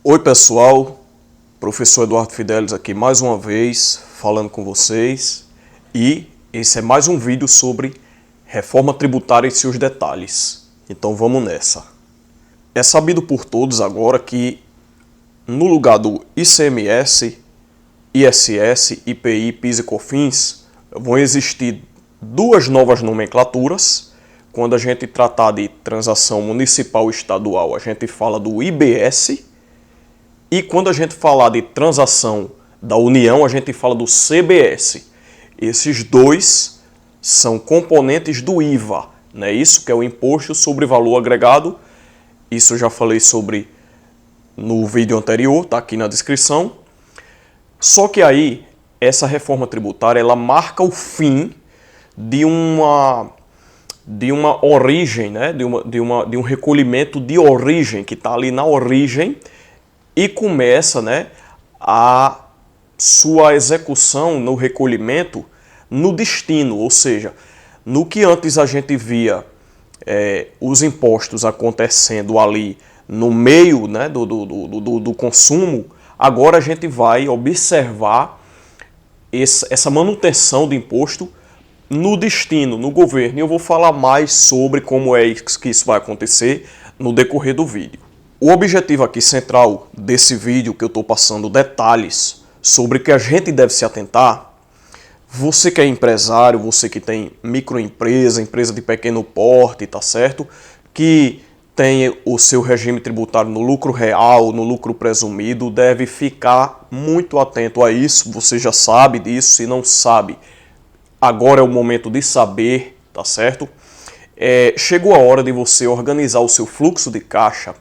Oi pessoal, professor Eduardo Fidelis aqui mais uma vez falando com vocês e esse é mais um vídeo sobre reforma tributária e seus detalhes. Então vamos nessa. É sabido por todos agora que no lugar do ICMS, ISS, IPI, PIS e COFINS vão existir duas novas nomenclaturas. Quando a gente tratar de transação municipal e estadual, a gente fala do IBS. E quando a gente falar de transação da União, a gente fala do CBS. Esses dois são componentes do IVA, né? Isso que é o Imposto sobre Valor Agregado. Isso eu já falei sobre no vídeo anterior, tá aqui na descrição. Só que aí, essa reforma tributária, ela marca o fim de uma origem, né? de um recolhimento de origem, que está ali na origem, e começa, né, a sua execução no recolhimento no destino, ou seja, no que antes a gente via os impostos acontecendo ali no meio, né, do consumo, agora a gente vai observar essa manutenção do imposto no destino, no governo. E eu vou falar mais sobre como é que isso vai acontecer no decorrer do vídeo. O objetivo aqui central desse vídeo que eu estou passando detalhes sobre o que a gente deve se atentar, você que é empresário, você que tem microempresa, empresa de pequeno porte, tá certo? Que tem o seu regime tributário no lucro real, no lucro presumido, deve ficar muito atento a isso. Você já sabe disso, se não sabe, agora é o momento de saber, tá certo? Chegou a hora de você organizar o seu fluxo de caixa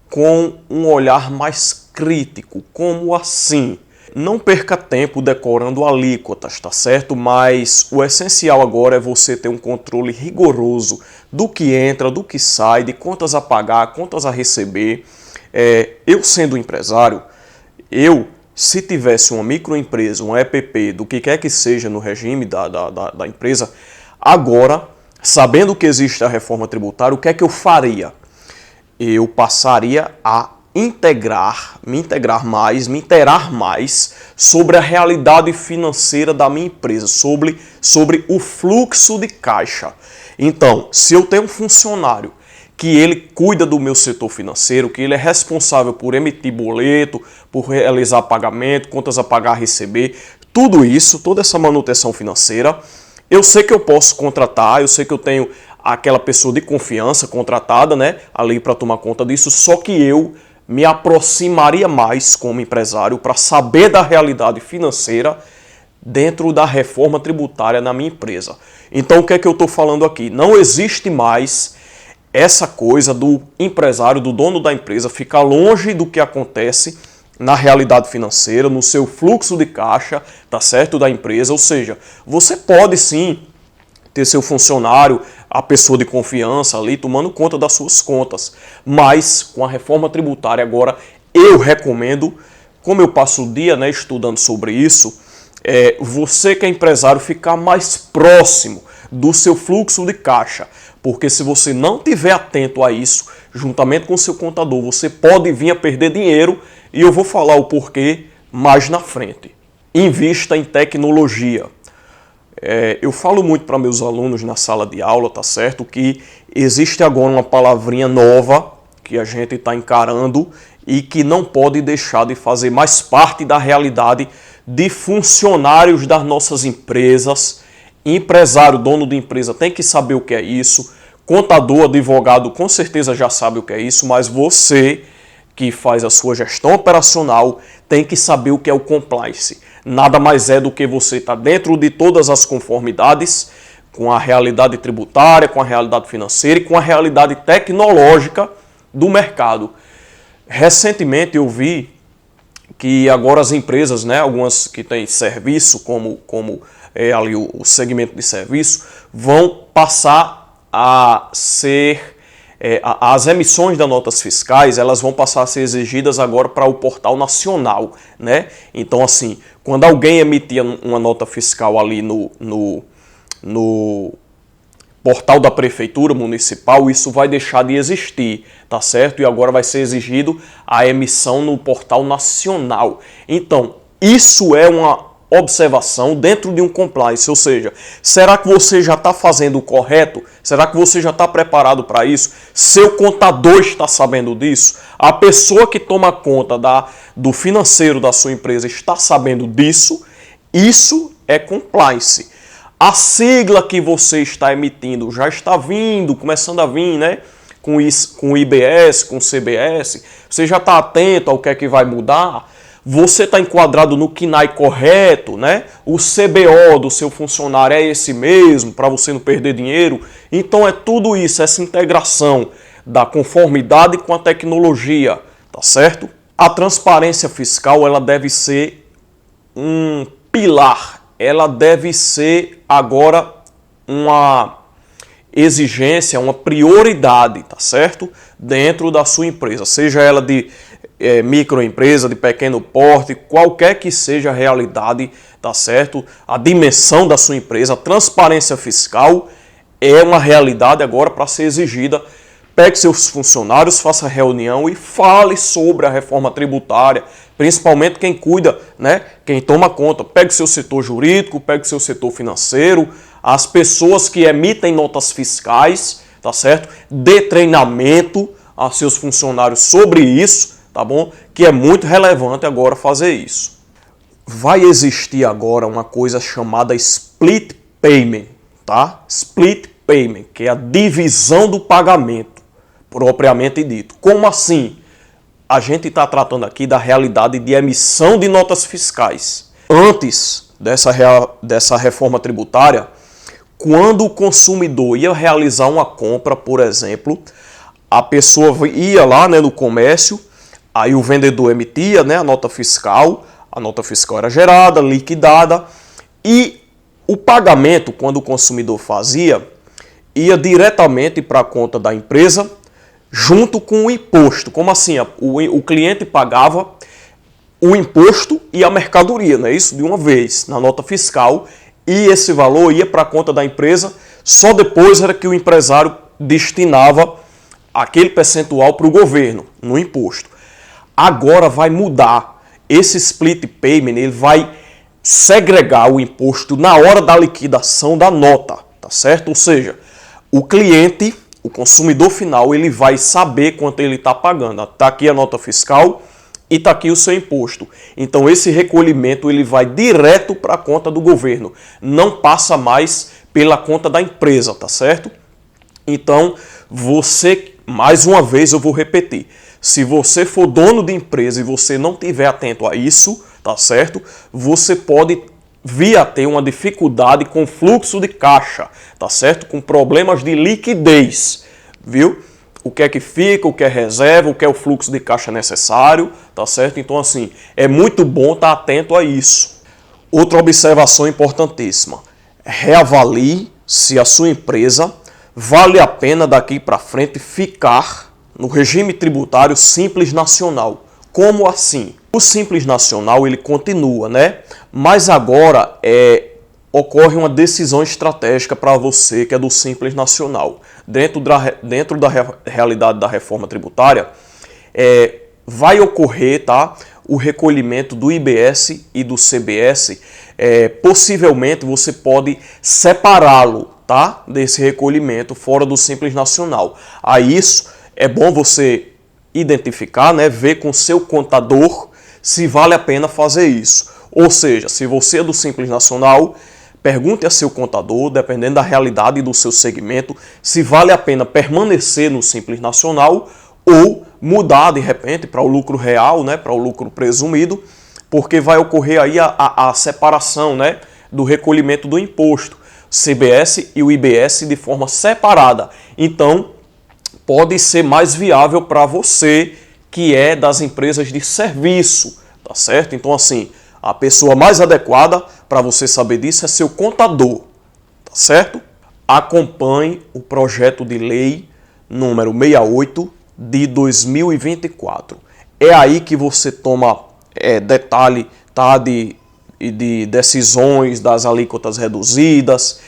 com um olhar mais crítico. Como assim? Não perca tempo decorando alíquotas, tá certo? Mas o essencial agora é você ter um controle rigoroso do que entra, do que sai, de contas a pagar, contas a receber. Eu sendo empresário, se tivesse uma microempresa, um EPP, do que quer que seja no regime da empresa, agora, sabendo que existe a reforma tributária, o que é que eu faria? Eu passaria a me inteirar mais sobre a realidade financeira da minha empresa, sobre o fluxo de caixa. Então, se eu tenho um funcionário que ele cuida do meu setor financeiro, que ele é responsável por emitir boleto, por realizar pagamento, contas a pagar, a receber, tudo isso, toda essa manutenção financeira, eu sei que eu posso contratar, eu sei que eu tenho aquela pessoa de confiança contratada, né, ali para tomar conta disso, só que eu me aproximaria mais como empresário para saber da realidade financeira dentro da reforma tributária na minha empresa. Então o que é que eu estou falando aqui? Não existe mais essa coisa do empresário, do dono da empresa, ficar longe do que acontece na realidade financeira, no seu fluxo de caixa, tá certo, da empresa. Ou seja, você pode sim ter seu funcionário, a pessoa de confiança ali, tomando conta das suas contas. Mas com a reforma tributária agora, eu recomendo, como eu passo o dia, né, estudando sobre isso, você que é empresário ficar mais próximo do seu fluxo de caixa. Porque se você não estiver atento a isso, juntamente com o seu contador, você pode vir a perder dinheiro, e eu vou falar o porquê mais na frente. Invista em tecnologia. Eu falo muito para meus alunos na sala de aula, tá certo? Que existe agora uma palavrinha nova que a gente está encarando e que não pode deixar de fazer mais parte da realidade de funcionários das nossas empresas. Empresário, dono de empresa tem que saber o que é isso. Contador, advogado com certeza já sabe o que é isso, mas você que faz a sua gestão operacional tem que saber o que é o compliance. Nada mais é do que você estar dentro de todas as conformidades com a realidade tributária, com a realidade financeira e com a realidade tecnológica do mercado. Recentemente eu vi que agora as empresas, né, algumas que têm serviço, como ali o segmento de serviço, vão passar a ser... as emissões das notas fiscais, elas vão passar a ser exigidas agora para o portal nacional, né? Então, assim, quando alguém emitia uma nota fiscal ali portal da prefeitura municipal, isso vai deixar de existir, tá certo? E agora vai ser exigido a emissão no portal nacional. Então, isso é uma observação dentro de um compliance, ou seja, será que você já está fazendo o correto? Será que você já está preparado para isso? Seu contador está sabendo disso? A pessoa que toma conta do financeiro da sua empresa está sabendo disso? Isso é compliance. A sigla que você está emitindo já está vindo, começando a vir, né? Com o IBS, com o CBS, você já está atento ao que é que vai mudar? Você está enquadrado no KNAI correto, né? O CBO do seu funcionário é esse mesmo, para você não perder dinheiro. Então é tudo isso, essa integração da conformidade com a tecnologia, tá certo? A transparência fiscal, ela deve ser um pilar, ela deve ser agora uma exigência, uma prioridade, tá certo? Dentro da sua empresa, seja ela de microempresa, de pequeno porte, qualquer que seja a realidade, tá certo? A dimensão da sua empresa, a transparência fiscal é uma realidade agora para ser exigida. Pegue seus funcionários, faça reunião e fale sobre a reforma tributária, principalmente quem cuida, né? Quem toma conta. Pegue seu setor jurídico, pegue seu setor financeiro, as pessoas que emitem notas fiscais, tá certo? Dê treinamento a seus funcionários sobre isso, tá bom? Que é muito relevante agora fazer isso. Vai existir agora uma coisa chamada split payment, tá? Split payment, que é a divisão do pagamento, propriamente dito. Como assim? A gente está tratando aqui da realidade de emissão de notas fiscais. Antes dessa reforma tributária, quando o consumidor ia realizar uma compra, por exemplo, a pessoa ia lá, né, no comércio, aí o vendedor emitia, né, a nota fiscal era gerada, liquidada, e o pagamento, quando o consumidor fazia, ia diretamente para a conta da empresa, junto com o imposto. Como assim? O cliente pagava o imposto e a mercadoria, não é isso? De uma vez, na nota fiscal, e esse valor ia para a conta da empresa, só depois era que o empresário destinava aquele percentual para o governo, no imposto. Agora vai mudar. Esse split payment, ele vai segregar o imposto na hora da liquidação da nota, tá certo? Ou seja, o cliente, o consumidor final, ele vai saber quanto ele está pagando. Está aqui a nota fiscal e está aqui o seu imposto. Então esse recolhimento ele vai direto para a conta do governo. Não passa mais pela conta da empresa, tá certo? Então você, mais uma vez eu vou repetir, se você for dono de empresa e você não estiver atento a isso, tá certo? Você pode vir a ter uma dificuldade com fluxo de caixa, tá certo? Com problemas de liquidez, viu? O que é que fica, o que é reserva, o que é o fluxo de caixa necessário, tá certo? Então, assim, é muito bom estar atento a isso. Outra observação importantíssima: reavalie se a sua empresa vale a pena daqui para frente ficar no regime tributário Simples Nacional. Como assim? O Simples Nacional ele continua, né? Mas agora ocorre uma decisão estratégica para você que é do Simples Nacional. Dentro da realidade da reforma tributária, vai ocorrer, tá, o recolhimento do IBS e do CBS. Possivelmente você pode separá-lo, tá, desse recolhimento fora do Simples Nacional. A isso é bom você identificar, né, ver com seu contador se vale a pena fazer isso. Ou seja, se você é do Simples Nacional, pergunte a seu contador, dependendo da realidade do seu segmento, se vale a pena permanecer no Simples Nacional ou mudar de repente para o lucro real, né, para o lucro presumido, porque vai ocorrer aí a separação, né, do recolhimento do imposto, CBS e o IBS de forma separada. Então, pode ser mais viável para você que é das empresas de serviço, tá certo? Então, assim, a pessoa mais adequada para você saber disso é seu contador, tá certo? Acompanhe o projeto de lei número 68 de 2024. É aí que você toma detalhe, tá, e de decisões das alíquotas reduzidas,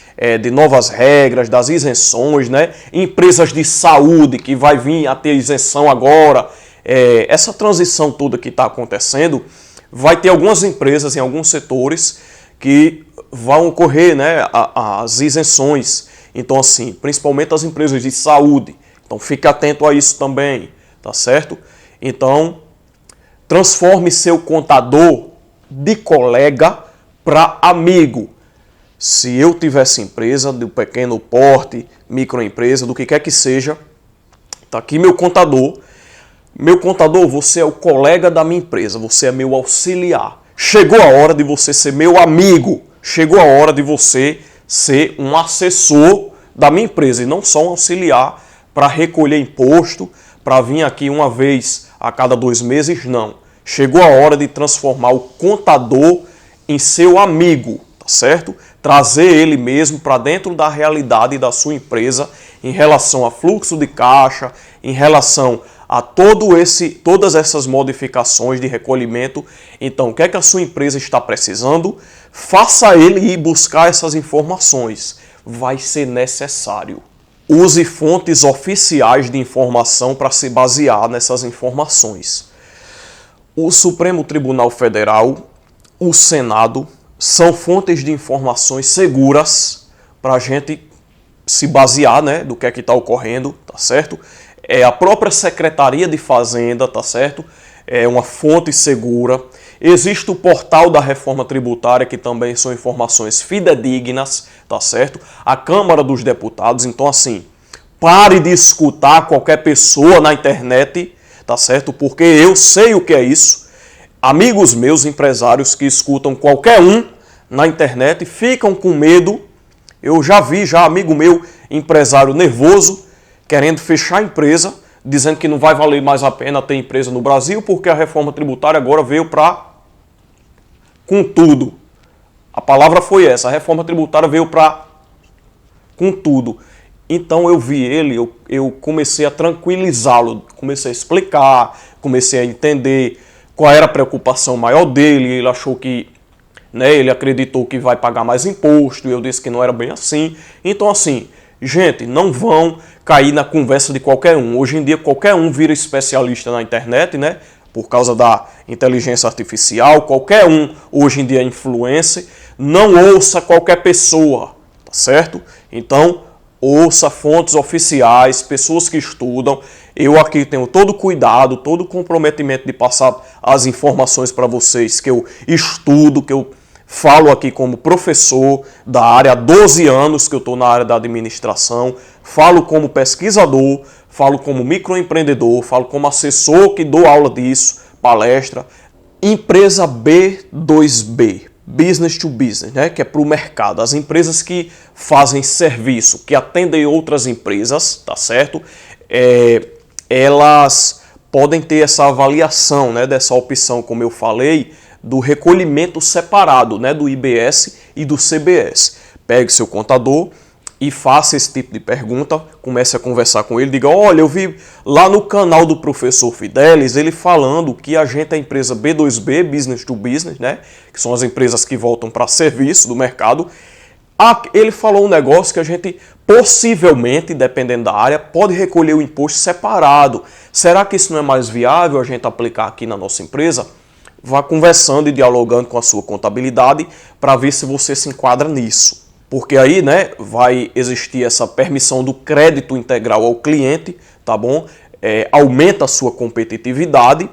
de novas regras, das isenções, né? Empresas de saúde que vai vir a ter isenção agora. Essa transição toda que está acontecendo, vai ter algumas empresas em alguns setores que vão ocorrer, né, as isenções. Então, assim, principalmente as empresas de saúde. Então, fique atento a isso também, tá certo? Então, transforme seu contador de colega para amigo. Se eu tivesse empresa de pequeno porte, microempresa, do que quer que seja, tá aqui meu contador. Meu contador, você é o colega da minha empresa, você é meu auxiliar. Chegou a hora de você ser meu amigo. Chegou a hora de você ser um assessor da minha empresa e não só um auxiliar para recolher imposto, para vir aqui uma vez a cada 2 meses, não. Chegou a hora de transformar o contador em seu amigo, tá certo? Trazer ele mesmo para dentro da realidade da sua empresa em relação a fluxo de caixa, em relação a todas essas modificações de recolhimento. Então, o que é que a sua empresa está precisando? Faça ele ir buscar essas informações. Vai ser necessário. Use fontes oficiais de informação para se basear nessas informações. O Supremo Tribunal Federal, o Senado, são fontes de informações seguras para a gente se basear, né, do que é que está ocorrendo, tá certo? A própria Secretaria de Fazenda, tá certo? É uma fonte segura. Existe o portal da Reforma Tributária, que também são informações fidedignas, tá certo? A Câmara dos Deputados. Então, assim, pare de escutar qualquer pessoa na internet, tá certo? Porque eu sei o que é isso. Amigos meus, empresários que escutam qualquer um na internet, ficam com medo. Eu já vi amigo meu, empresário nervoso, querendo fechar a empresa, dizendo que não vai valer mais a pena ter empresa no Brasil, porque a reforma tributária agora veio para com tudo. A palavra foi essa, a reforma tributária veio para com tudo. Então eu vi ele, eu comecei a tranquilizá-lo, comecei a explicar, comecei a entender qual era a preocupação maior dele. Ele achou que, né, ele acreditou que vai pagar mais imposto, e eu disse que não era bem assim. Então, assim, gente, não vão cair na conversa de qualquer um. Hoje em dia qualquer um vira especialista na internet, né? Por causa da inteligência artificial, qualquer um hoje em dia é influencer. Não ouça qualquer pessoa, tá certo? Então, ouça fontes oficiais, pessoas que estudam. Eu aqui tenho todo o cuidado, todo o comprometimento de passar as informações para vocês que eu estudo, que eu falo aqui como professor da área há 12 anos que eu estou na área da administração, falo como pesquisador, falo como microempreendedor, falo como assessor que dou aula disso, palestra. Empresa B2B, Business to Business, né, que é para o mercado. As empresas que fazem serviço, que atendem outras empresas, tá certo? Elas podem ter essa avaliação, né, dessa opção, como eu falei, do recolhimento separado, né, do IBS e do CBS. Pegue seu contador e faça esse tipo de pergunta, comece a conversar com ele, diga: olha, eu vi lá no canal do professor Fidelis ele falando que a gente é a empresa B2B, Business to Business, né, que são as empresas que voltam para serviço do mercado. Ele falou um negócio que a gente possivelmente, dependendo da área, pode recolher o imposto separado. Será que isso não é mais viável a gente aplicar aqui na nossa empresa? Vá conversando e dialogando com a sua contabilidade para ver se você se enquadra nisso. Porque aí, né, vai existir essa permissão do crédito integral ao cliente, tá bom? Aumenta a sua competitividade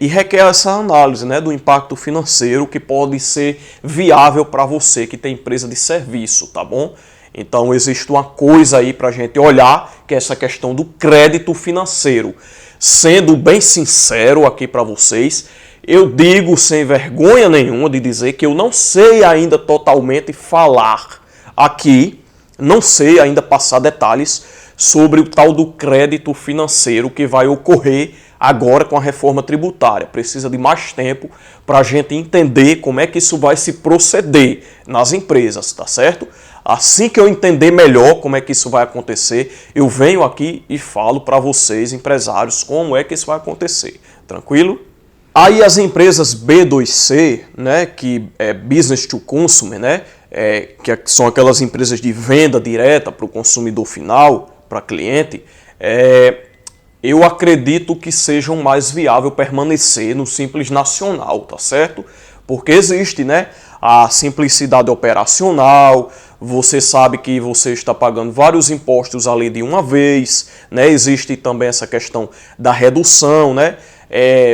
e requer essa análise, né, do impacto financeiro que pode ser viável para você que tem empresa de serviço, tá bom? Então existe uma coisa aí para a gente olhar, que é essa questão do crédito financeiro. Sendo bem sincero aqui para vocês, eu digo sem vergonha nenhuma de dizer que eu não sei ainda totalmente falar aqui, não sei ainda passar detalhes sobre o tal do crédito financeiro que vai ocorrer agora com a reforma tributária. Precisa de mais tempo para a gente entender como é que isso vai se proceder nas empresas, tá certo? Assim que eu entender melhor como é que isso vai acontecer, eu venho aqui e falo para vocês, empresários, como é que isso vai acontecer. Tranquilo? Aí as empresas B2C, né, que é Business to Consumer, né, que são aquelas empresas de venda direta para o consumidor final, para cliente, eu acredito que sejam mais viável permanecer no Simples Nacional, tá certo? Porque existe, né, a simplicidade operacional, você sabe que você está pagando vários impostos ali de uma vez, né? Existe também essa questão da redução, né?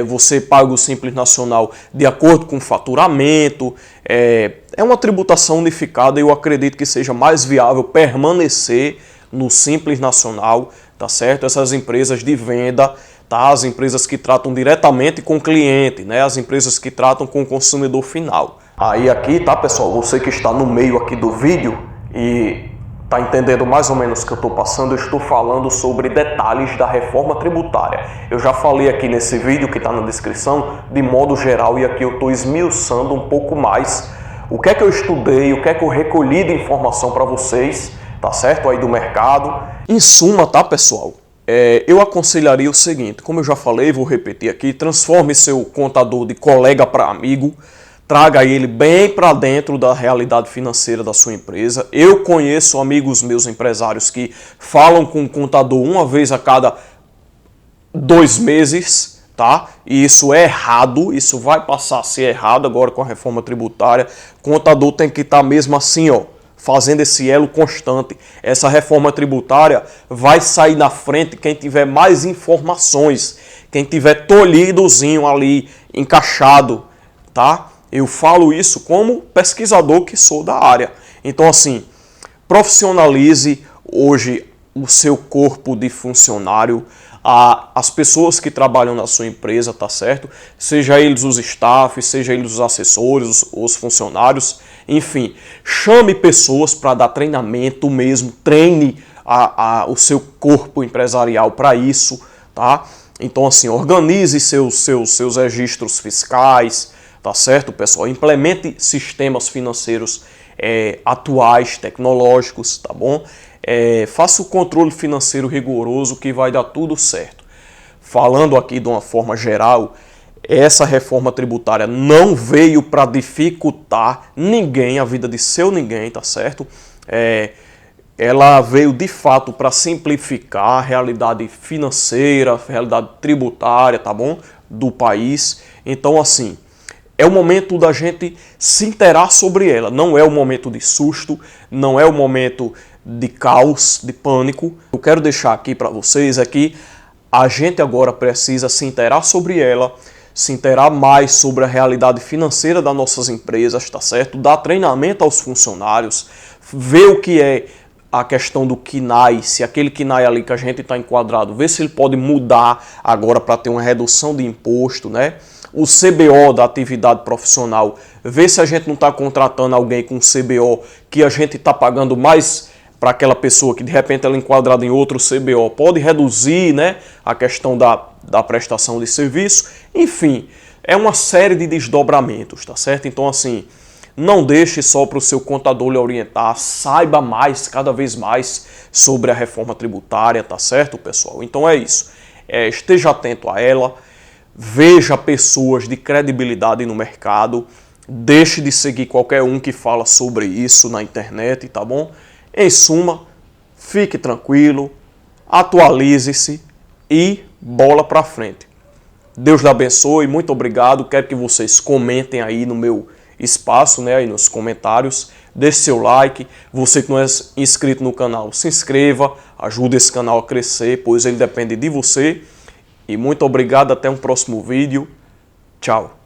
Você paga o Simples Nacional de acordo com o faturamento, é uma tributação unificada e eu acredito que seja mais viável permanecer no Simples Nacional, tá certo? Essas empresas de venda, tá? As empresas que tratam diretamente com o cliente, né? As empresas que tratam com o consumidor final. Aí aqui, tá, pessoal, você que está no meio aqui do vídeo e tá entendendo mais ou menos o que eu estou passando, eu estou falando sobre detalhes da reforma tributária. Eu já falei aqui nesse vídeo que está na descrição, de modo geral, e aqui eu estou esmiuçando um pouco mais o que é que eu estudei, o que é que eu recolhi de informação para vocês, tá certo? Aí do mercado. Em suma, tá, pessoal? Eu aconselharia o seguinte, como eu já falei, vou repetir aqui, transforme seu contador de colega para amigo, traga ele bem para dentro da realidade financeira da sua empresa. Eu conheço amigos meus empresários que falam com o contador uma vez a cada 2 meses, tá? E isso é errado, isso vai passar a ser errado agora com a reforma tributária. O contador tem que estar mesmo assim, ó, fazendo esse elo constante. Essa reforma tributária vai sair na frente quem tiver mais informações, quem tiver tolhidozinho ali, encaixado, tá? Eu falo isso como pesquisador que sou da área. Então, assim, profissionalize hoje o seu corpo de funcionário, as pessoas que trabalham na sua empresa, tá certo? Seja eles os staff, seja eles os assessores, os funcionários, enfim, chame pessoas para dar treinamento mesmo, treine o seu corpo empresarial para isso, tá? Então, assim, organize seus registros fiscais, tá certo, pessoal? Implemente sistemas financeiros atuais, tecnológicos, tá bom? Faça o controle financeiro rigoroso que vai dar tudo certo. Falando aqui de uma forma geral, essa reforma tributária não veio para dificultar ninguém, a vida de seu ninguém, tá certo? Ela veio de fato para simplificar a realidade financeira, a realidade tributária, tá bom? Do país. Então, assim, é o momento da gente se inteirar sobre ela. Não é o momento de susto, não é o momento de caos, de pânico. Eu quero deixar aqui para vocês que a gente agora precisa se inteirar sobre ela, se inteirar mais sobre a realidade financeira das nossas empresas, tá certo? Dar treinamento aos funcionários, ver o que é a questão do KNAI, se aquele KNAI ali que a gente está enquadrado, ver se ele pode mudar agora para ter uma redução de imposto, né? O CBO da atividade profissional, ver se a gente não está contratando alguém com CBO que a gente está pagando mais para aquela pessoa que de repente ela é enquadrada em outro CBO, pode reduzir, né, a questão da prestação de serviço. Enfim, é uma série de desdobramentos, tá certo? Então, assim, não deixe só para o seu contador lhe orientar, saiba mais, cada vez mais, sobre a reforma tributária, tá certo, pessoal? Então é isso, esteja atento a ela, veja pessoas de credibilidade no mercado, deixe de seguir qualquer um que fala sobre isso na internet, tá bom? Em suma, fique tranquilo, atualize-se e bola pra frente. Deus lhe abençoe, muito obrigado, quero que vocês comentem aí no meu espaço, né, aí nos comentários, deixe seu like, você que não é inscrito no canal, se inscreva, ajude esse canal a crescer, pois ele depende de você. E muito obrigado, até um próximo vídeo. Tchau.